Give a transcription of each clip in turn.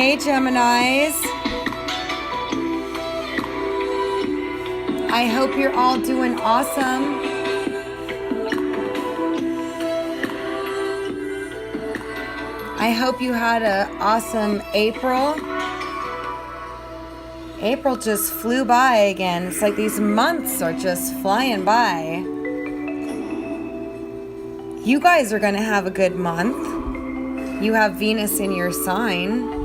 Hey Geminis, I hope you're all doing awesome. I hope you had an awesome April. April just flew by again. It's like these months are just flying by. You guys are going to have a good month. You have Venus in your sign.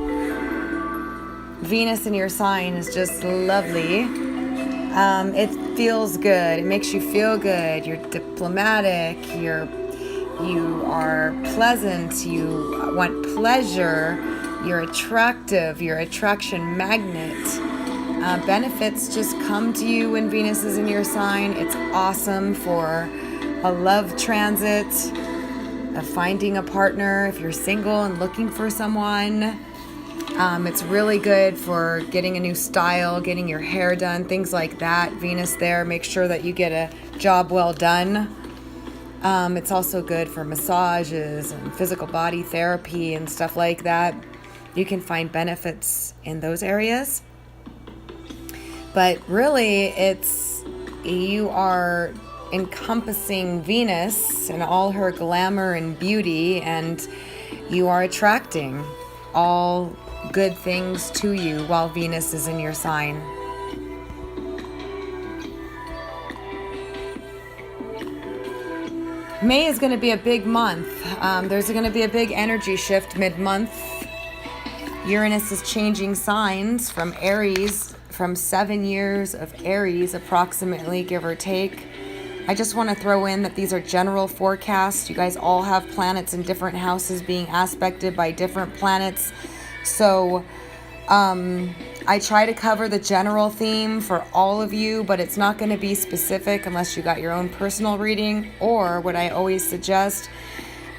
Venus in your sign is just lovely. It feels good. It makes you feel good. You're diplomatic. You are pleasant. You want pleasure. You're attractive. You're attraction magnet. Benefits just come to you when Venus is in your sign. It's awesome for a love transit, finding a partner if you're single and looking for someone. It's really good for getting a new style, getting your hair done, things like that. Venus there, make sure that you get a job well done. It's also good for massages and physical body therapy and stuff like that. You can find benefits in those areas. But really, you are encompassing Venus and all her glamour and beauty, and you are attracting all good things to you while Venus is in your sign. May is going to be a big month. There's going to be a big energy shift mid-month. Uranus is changing signs from Aries, from 7 years of Aries approximately, give or take. I just want to throw in that these are general forecasts. You guys all have planets in different houses being aspected by different planets. So I try to cover the general theme for all of you, but it's not going to be specific unless you got your own personal reading. Or what I always suggest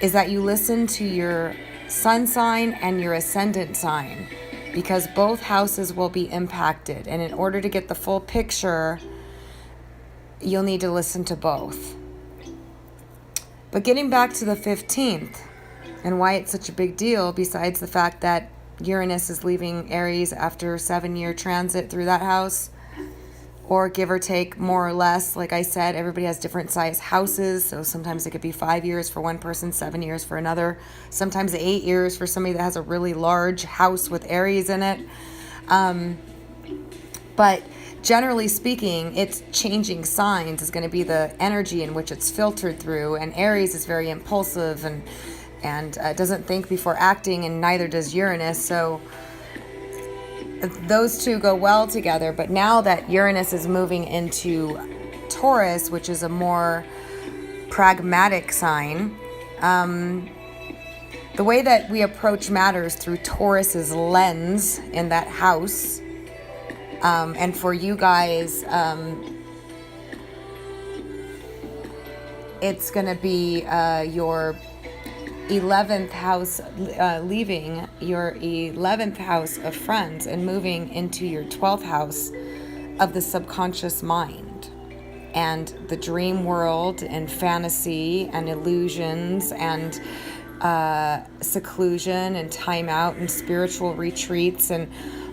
is that you listen to your sun sign and your ascendant sign, because both houses will be impacted. And in order to get the full picture, you'll need to listen to both. But getting back to the 15th and why it's such a big deal, besides the fact that Uranus is leaving Aries after a 7-year transit through that house, or give or take more or less. Like I said, everybody has different size houses, so sometimes it could be 5 years for one person, 7 years for another, sometimes 8 years for somebody that has a really large house with Aries in it. But generally speaking, it's changing signs is going to be the energy in which it's filtered through, and Aries is very impulsive and doesn't think before acting, and neither does Uranus. So those two go well together. But now that Uranus is moving into Taurus, which is a more pragmatic sign, the way that we approach matters through Taurus's lens in that house, and for you guys, it's going to be your 11th house, leaving your 11th house of friends and moving into your 12th house of the subconscious mind and the dream world and fantasy and illusions and seclusion and time out and spiritual retreats and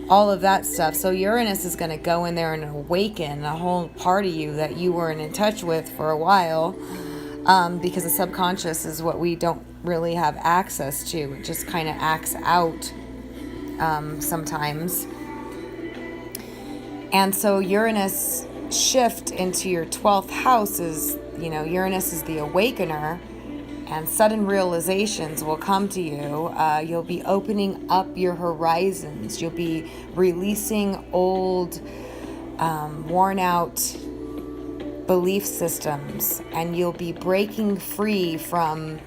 all of that stuff. So Uranus is going to go in there and awaken a whole part of you that you weren't in touch with for a while, because the subconscious is what we don't really have access to. It just kind of acts out sometimes. And so Uranus shift into your 12th house is, Uranus is the awakener, and sudden realizations will come to you. You'll be opening up your horizons. You'll be releasing old, worn out belief systems, and you'll be breaking free from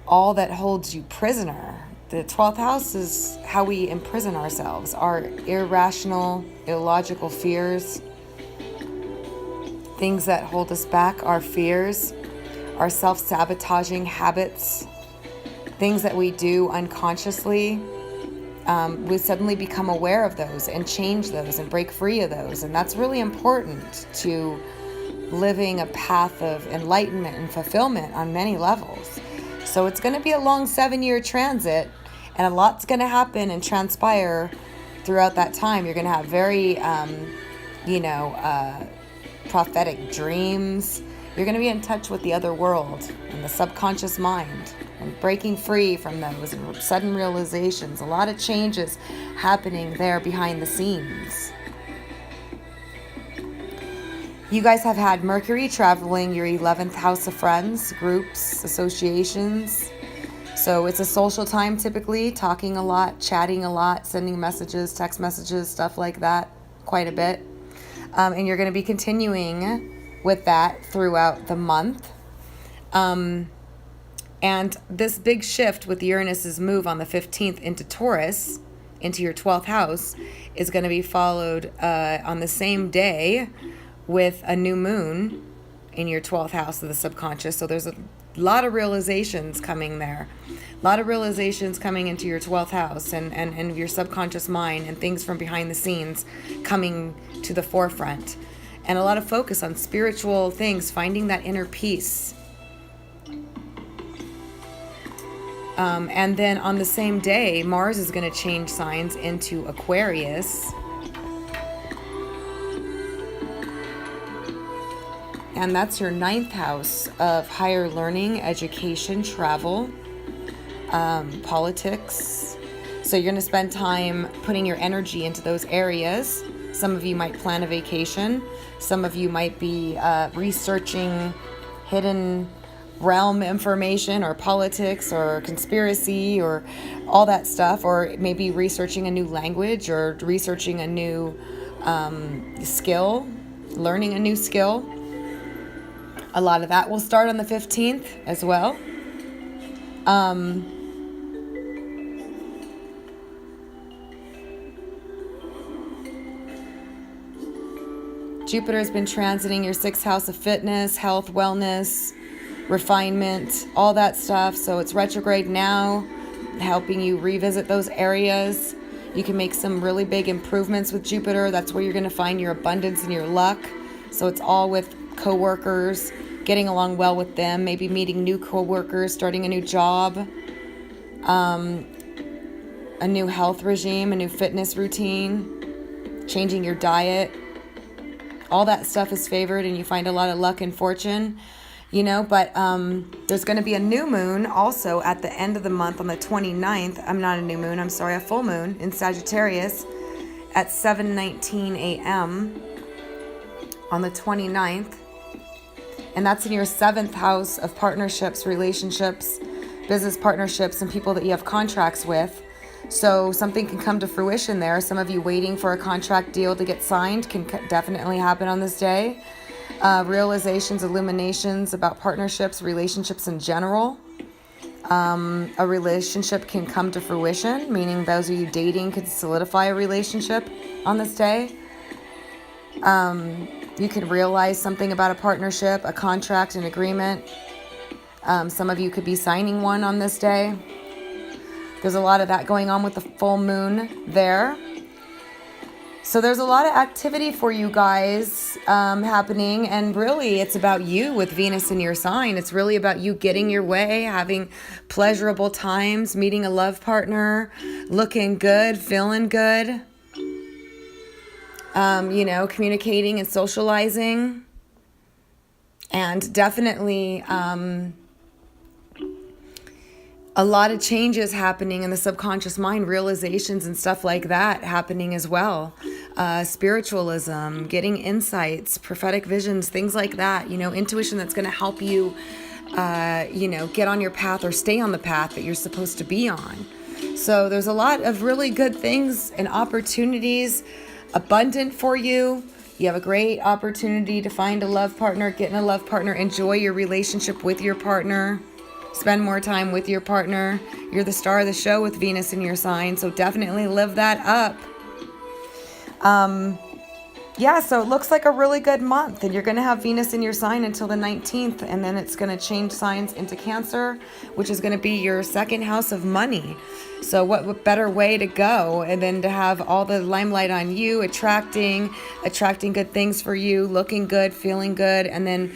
all that holds you prisoner. The 12th house is how we imprison ourselves, our irrational, illogical fears, things that hold us back, our fears, our self-sabotaging habits, things that we do unconsciously. We suddenly become aware of those and change those and break free of those. And that's really important to living a path of enlightenment and fulfillment on many levels. So it's going to be a long 7-year transit, And a lot's going to happen and transpire throughout that time. You're going to have very, prophetic dreams. You're going to be in touch with the other world and the subconscious mind and breaking free from those and sudden realizations. A lot of changes happening there behind the scenes. You guys have had Mercury traveling your 11th house of friends, groups, associations. So it's a social time typically, talking a lot, chatting a lot, sending messages, text messages, stuff like that, quite a bit. And you're going to be continuing with that throughout the month. And this big shift with Uranus's move on the 15th into Taurus, into your 12th house, is going to be followed on the same day with a new moon in your 12th house of the subconscious. So there's a lot of realizations coming there. A lot of realizations coming into your 12th house and your subconscious mind, and things from behind the scenes coming to the forefront. And a lot of focus on spiritual things, finding that inner peace. And then on the same day, Mars is going to change signs into Aquarius. And that's your 9th house of higher learning, education, travel, politics. So you're going to spend time putting your energy into those areas. Some of you might plan a vacation. Some of you might be researching hidden realm information or politics or conspiracy or all that stuff, or maybe researching a new language or researching a new skill, learning a new skill. A lot of that will start on the 15th as well. Jupiter has been transiting your 6th house of fitness, health, wellness, refinement, all that stuff. So it's retrograde now, helping you revisit those areas. You can make some really big improvements with Jupiter. That's where you're going to find your abundance and your luck. So it's all with co-workers, getting along well with them, maybe meeting new co-workers, starting a new job, a new health regime, a new fitness routine, changing your diet. All that stuff is favored, and you find a lot of luck and fortune, but there's going to be a new moon also at the end of the month on the 29th. A full moon in Sagittarius at 7:19 a.m. on the 29th. And that's in your 7th house of partnerships, relationships, business partnerships, and people that you have contracts with. So something can come to fruition there. Some of you waiting for a contract deal to get signed can definitely happen on this day. Realizations, illuminations about partnerships, relationships in general. A relationship can come to fruition, meaning those of you dating could solidify a relationship on this day. You could realize something about a partnership, a contract, an agreement. Some of you could be signing one on this day. There's a lot of that going on with the full moon there. So there's a lot of activity for you guys happening, and really it's about you with Venus in your sign. It's really about you getting your way, having pleasurable times, meeting a love partner, looking good, feeling good. Communicating and socializing, and definitely a lot of changes happening in the subconscious mind, realizations and stuff like that happening as well. Spiritualism, getting insights, prophetic visions, things like that, intuition that's going to help you, get on your path or stay on the path that you're supposed to be on. So there's a lot of really good things and opportunities abundant for you. You have a great opportunity to find a love partner, get in a love partner, enjoy your relationship with your partner, spend more time with your partner. You're the star of the show with Venus in your sign, so definitely live that up. So it looks like a really good month, and you're going to have Venus in your sign until the 19th, and then it's going to change signs into Cancer, which is going to be your 2nd house of money. So what better way to go and then to have all the limelight on you, attracting good things for you, looking good, feeling good, and then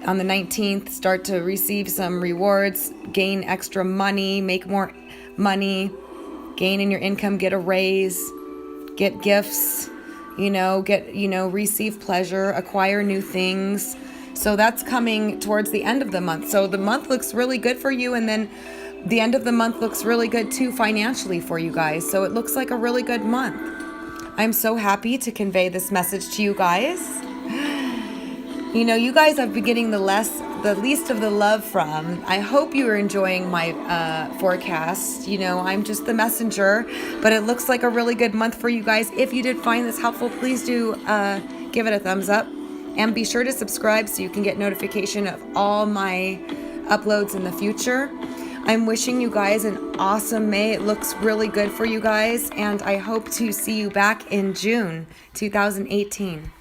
on the 19th start to receive some rewards, gain extra money, make more money, gain in your income, get a raise, get gifts, receive pleasure, acquire new things. So that's coming towards the end of the month. So the month looks really good for you, and then the end of the month looks really good too financially for you guys. So it looks like a really good month. I'm so happy to convey this message to you guys. You guys have been getting the least of the love from. I hope you are enjoying my forecast. I'm just the messenger, but it looks like a really good month for you guys. If you did find this helpful, please do give it a thumbs up, and be sure to subscribe so you can get notification of all my uploads in the future. I'm wishing you guys an awesome May. It looks really good for you guys, and I hope to see you back in June 2018.